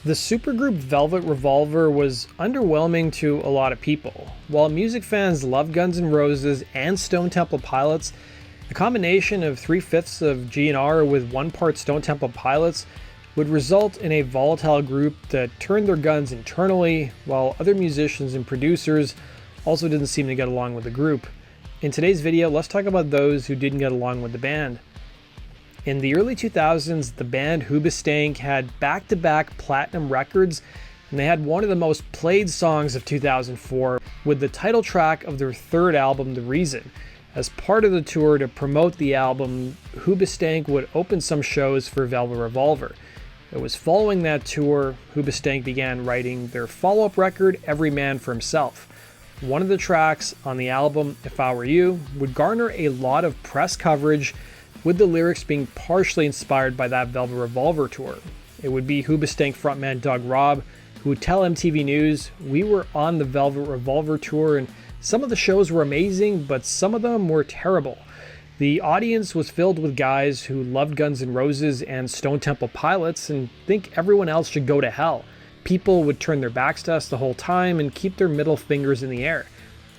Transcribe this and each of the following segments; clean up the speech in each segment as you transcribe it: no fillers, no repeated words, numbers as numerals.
The supergroup Velvet Revolver was underwhelming to a lot of people. While music fans loved Guns N' Roses and Stone Temple Pilots, the combination of 3/5 of GNR with 1 part Stone Temple Pilots would result in a volatile group that turned their guns internally, while other musicians and producers also didn't seem to get along with the group. In today's video, let's talk about those who didn't get along with the band. In the early 2000s, the band Hoobastank had back-to-back platinum records, and they had one of the most played songs of 2004 with the title track of their third album, The Reason. As part of the tour to promote the album, Hoobastank would open some shows for Velvet Revolver. It was following that tour, Hoobastank began writing their follow-up record, Every Man for Himself. One of the tracks on the album, If I Were You, would garner a lot of press coverage, with the lyrics being partially inspired by that Velvet Revolver tour. It would be Hoobastank frontman Doug Robb who would tell MTV News, "We were on the Velvet Revolver tour and some of the shows were amazing, but some of them were terrible. The audience was filled with guys who loved Guns N' Roses and Stone Temple Pilots and think everyone else should go to hell. People would turn their backs to us the whole time and keep their middle fingers in the air."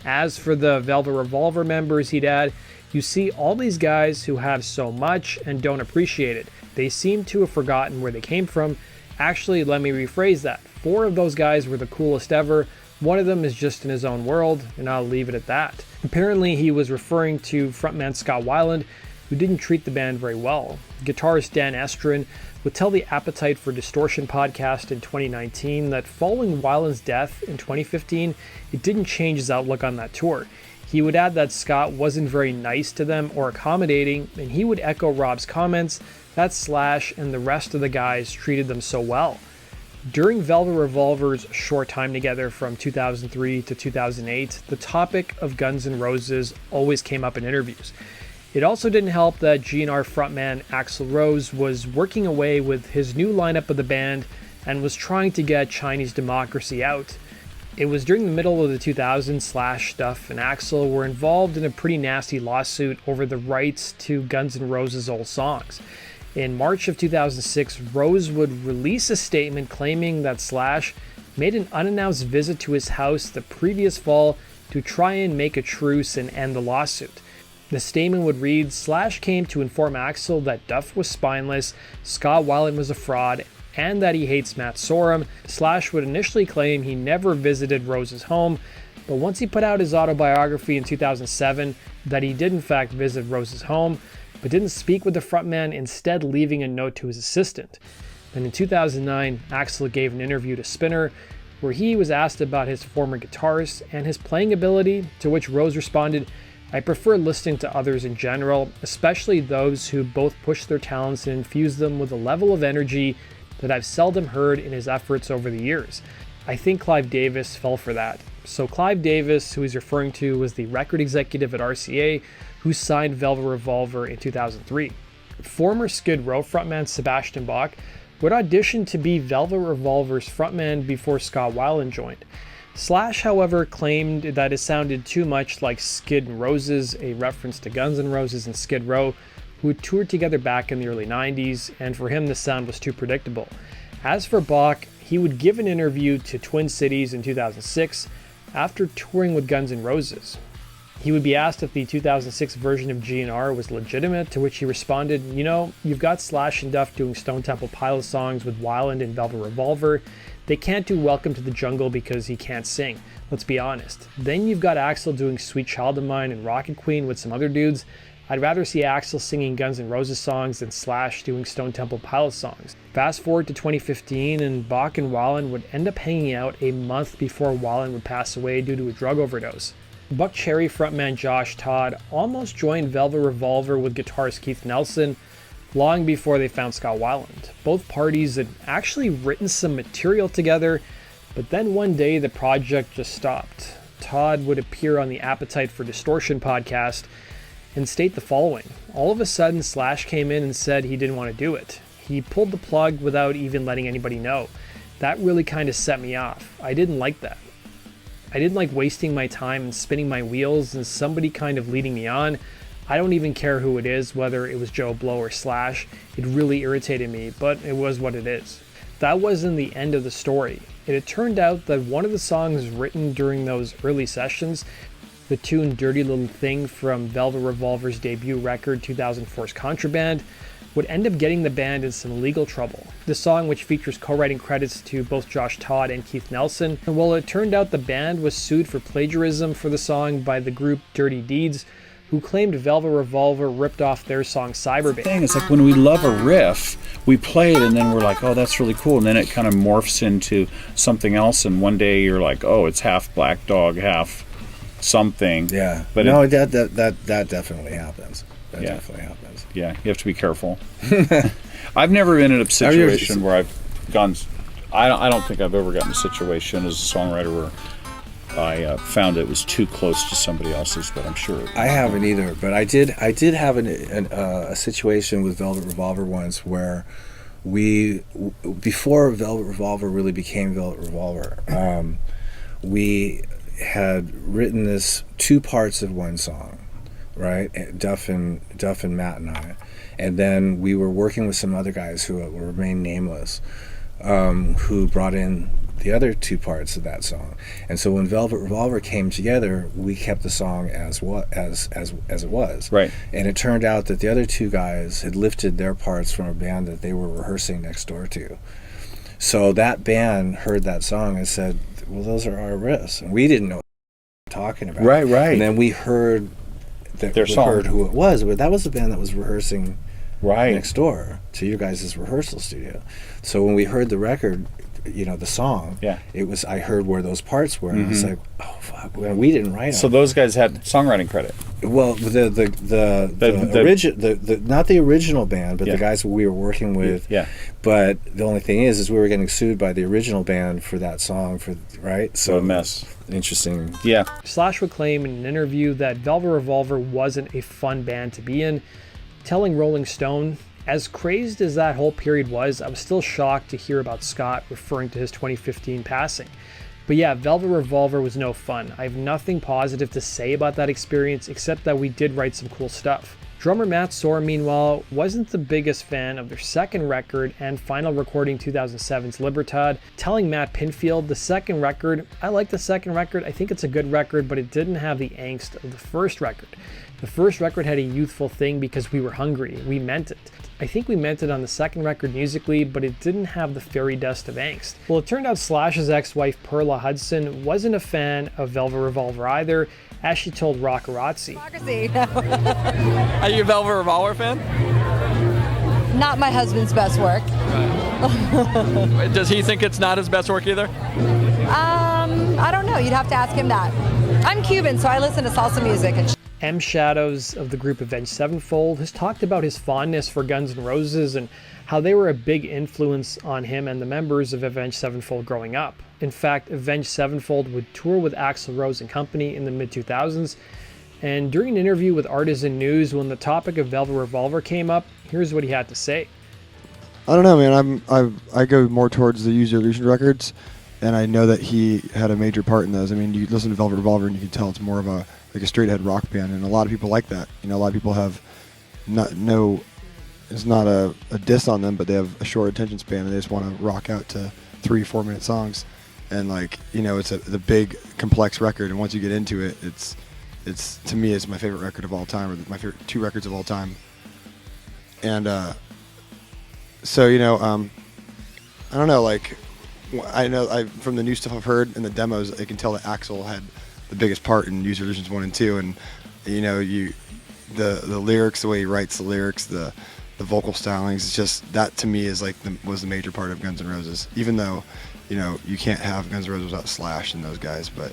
As for the Velvet Revolver members, he'd add, "You see all these guys who have so much and don't appreciate it. They seem to have forgotten where they came from. Actually, let me rephrase that. 4 of those guys were the coolest ever. One of them is just in his own world, and I'll leave it at that." Apparently, he was referring to frontman Scott Weiland, who didn't treat the band very well. Guitarist Dan Estrin would tell the Appetite for Distortion podcast in 2019 that following Weiland's death in 2015, it didn't change his outlook on that tour. He would add that Scott wasn't very nice to them or accommodating, and he would echo Rob's comments that Slash and the rest of the guys treated them so well. During Velvet Revolver's short time together from 2003 to 2008, the topic of Guns N' Roses always came up in interviews. It also didn't help that GNR frontman Axl Rose was working away with his new lineup of the band and was trying to get Chinese Democracy out. It was during the middle of the 2000s, Slash, Duff, and Axl were involved in a pretty nasty lawsuit over the rights to Guns N' Roses' old songs. In March of 2006, Rose would release a statement claiming that Slash made an unannounced visit to his house the previous fall to try and make a truce and end the lawsuit. The statement would read, "Slash came to inform Axl that Duff was spineless, Scott Weiland was a fraud, and that he hates Matt Sorum." Slash would initially claim he never visited Rose's home, but once he put out his autobiography in 2007 that he did in fact visit Rose's home, but didn't speak with the frontman, instead leaving a note to his assistant. Then in 2009, Axl gave an interview to Spinner where he was asked about his former guitarist and his playing ability, to which Rose responded, "I prefer listening to others in general, especially those who both push their talents and infuse them with a level of energy that I've seldom heard in his efforts over the years. I think Clive Davis fell for that." So Clive Davis, who he's referring to, was the record executive at RCA who signed Velvet Revolver in 2003. Former Skid Row frontman Sebastian Bach would audition to be Velvet Revolver's frontman before Scott Weiland joined. Slash, however, claimed that it sounded too much like Skid and Roses, a reference to Guns N' Roses and Skid Row, who had toured together back in the early 90s, and for him the sound was too predictable. As for Bach, he would give an interview to Twin Cities in 2006 after touring with Guns N' Roses. He would be asked if the 2006 version of GNR was legitimate, to which he responded, "You know, you've got Slash and Duff doing Stone Temple Pilots songs with Weiland and Velvet Revolver. They can't do Welcome to the Jungle because he can't sing. Let's be honest. Then you've got Axl doing Sweet Child of Mine and Rocket Queen with some other dudes. I'd rather see Axl singing Guns N' Roses songs than Slash doing Stone Temple Pilots songs." Fast forward to 2015, and Bach and Weiland would end up hanging out a month before Weiland would pass away due to a drug overdose. Buck Cherry frontman Josh Todd almost joined Velvet Revolver with guitarist Keith Nelson long before they found Scott Weiland. Both parties had actually written some material together, but then one day the project just stopped. Todd would appear on the Appetite for Distortion podcast and state the following: "All of a sudden Slash came in and said he didn't want to do it. He pulled the plug without even letting anybody know. That really kind of set me off. I didn't like that. I didn't like wasting my time and spinning my wheels and somebody kind of leading me on. I don't even care who it is, whether it was Joe Blow or Slash. It really irritated me, but it was what it is." that wasn't the end of the story. It had turned out that one of the songs written during those early sessions, the tune Dirty Little Thing from Velvet Revolver's debut record 2004's Contraband, would end up getting the band in some legal trouble. The song, which features co-writing credits to both Josh Todd and Keith Nelson, and well, it turned out the band was sued for plagiarism for the song by the group Dirty Deeds, who claimed Velvet Revolver ripped off their song Cyberbait. It's like when we love a riff, we play it and then we're like, oh, that's really cool. And then it kind of morphs into something else. And one day you're like, oh, it's half Black Dog, half something. Yeah. But no, that definitely happens. That Yeah. definitely happens. Yeah, you have to be careful. I've never been in a situation where I've gone. I don't think I've ever gotten a situation as a songwriter where I found it was too close to somebody else's, but I'm sure. I haven't either, but I did have a situation with Velvet Revolver once where before Velvet Revolver really became Velvet Revolver, we had written this two parts of one song, right? Duff and Matt and I, and then we were working with some other guys who will remain nameless, who brought in the other two parts of that song. And so when Velvet Revolver came together, we kept the song as it was. Right. And it turned out that the other two guys had lifted their parts from a band that they were rehearsing next door to. So that band heard that song and said, well, those are our riffs. And we didn't know what they were talking about. Right. And then we heard their song. Heard who it was, but that was the band that was rehearsing Right. next door to your guys' rehearsal studio. So when we heard the record, the song, Yeah. it was, I heard where those parts were, and I was like, oh fuck, we didn't write them. So those guys had songwriting credit. Well, the not the original band, but Yeah. the guys we were working with. Yeah. But the only thing is we were getting sued by the original band for that song, right? So a mess. Interesting. Yeah. Slash would claim in an interview that Velvet Revolver wasn't a fun band to be in, telling Rolling Stone, as crazed as that whole period was, I was still shocked to hear about Scott referring to his 2015 passing. But yeah, Velvet Revolver was no fun. I have nothing positive to say about that experience except that we did write some cool stuff. Drummer Matt Soar, meanwhile, wasn't the biggest fan of their second record and final recording 2007's Libertad, telling Matt Pinfield, the second record, I like the second record, I think it's a good record, but it didn't have the angst of the first record. The first record had a youthful thing because we were hungry, we meant it. I think we meant it on the second record musically, but it didn't have the fairy dust of angst. Well, it turned out Slash's ex-wife Perla Hudson wasn't a fan of Velvet Revolver either, as she told Rockarazzi. Are you a Velvet Revolver fan? Not my husband's best work. Right. Does he think it's not his best work either? I don't know. You'd have to ask him that. I'm Cuban, so I listen to salsa music and M. Shadows of the group Avenged Sevenfold has talked about his fondness for Guns N' Roses and how they were a big influence on him and the members of Avenged Sevenfold growing up. In fact, Avenged Sevenfold would tour with Axl Rose and company in the mid-2000s, and during an interview with Artisan News when the topic of Velvet Revolver came up, here's what he had to say. I don't know, man. I go more towards the Use Your Illusion records, and I know that he had a major part in those. I mean, you listen to Velvet Revolver and you can tell it's more of a straight ahead rock band, and a lot of people like that. A lot of people have it's not a diss on them, but they have a short attention span and they just want to rock out to 3-4 minute songs, and it's a big complex record, and once you get into it, it's to me it's my favorite record of all time, or my favorite two records of all time. And so I don't know, I know from the new stuff I've heard and the demos, I can tell that Axl had the biggest part in Use Your Illusions 1 and 2, and the lyrics, the way he writes the lyrics, the vocal stylings, it's just that to me is was the major part of Guns N' Roses. Even though you can't have Guns N' Roses without Slash and those guys, but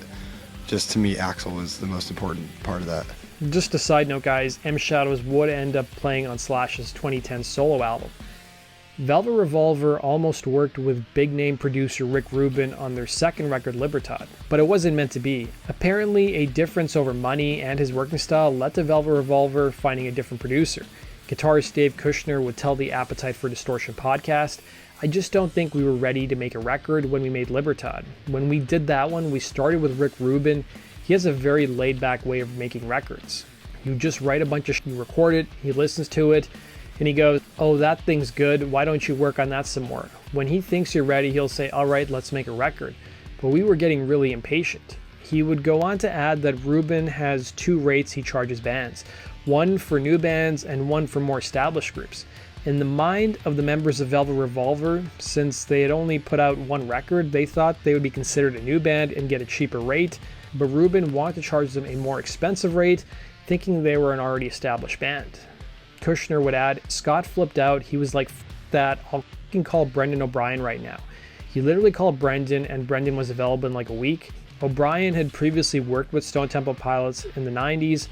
just to me Axl was the most important part of that. Just a side note, guys, M. Shadows would end up playing on Slash's 2010 solo album. Velvet Revolver almost worked with big-name producer Rick Rubin on their second record, Libertad, but it wasn't meant to be. Apparently, a difference over money and his working style led to Velvet Revolver finding a different producer. Guitarist Dave Kushner would tell the Appetite for Distortion podcast, I just don't think we were ready to make a record when we made Libertad. When we did that one, we started with Rick Rubin. He has a very laid-back way of making records. You just write a bunch of you record it, he listens to it, And he goes, "Oh, that thing's good. Why don't you work on that some more?" When he thinks you're ready, he'll say, "All right, let's make a record." But we were getting really impatient. He would go on to add that Ruben has 2 rates he charges bands, one for new bands and one for more established groups. In the mind of the members of Velvet Revolver, since they had only put out 1 record, they thought they would be considered a new band and get a cheaper rate, but Ruben wanted to charge them a more expensive rate, thinking they were an already established band. Kushner would add, "Scott flipped out. He was like, F that, I'll f***ing call Brendan O'Brien right now." He literally called Brendan, and Brendan was available in like a week. O'Brien had previously worked with Stone Temple Pilots in the 90s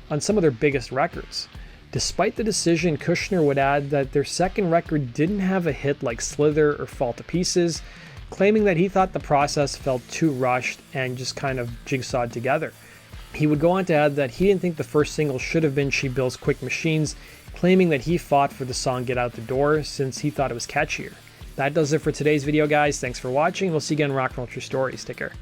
on some of their biggest records. Despite the decision, Kushner would add that their second record didn't have a hit like Slither or Fall to Pieces, claiming that he thought the process felt too rushed and just kind of jigsawed together. He would go on to add that he didn't think the first single should have been She Builds Quick Machines, claiming that he fought for the song Get Out the Door since he thought it was catchier. That does it for today's video, guys. Thanks for watching. We'll see you again in Rock and Roll True Stories. Take care.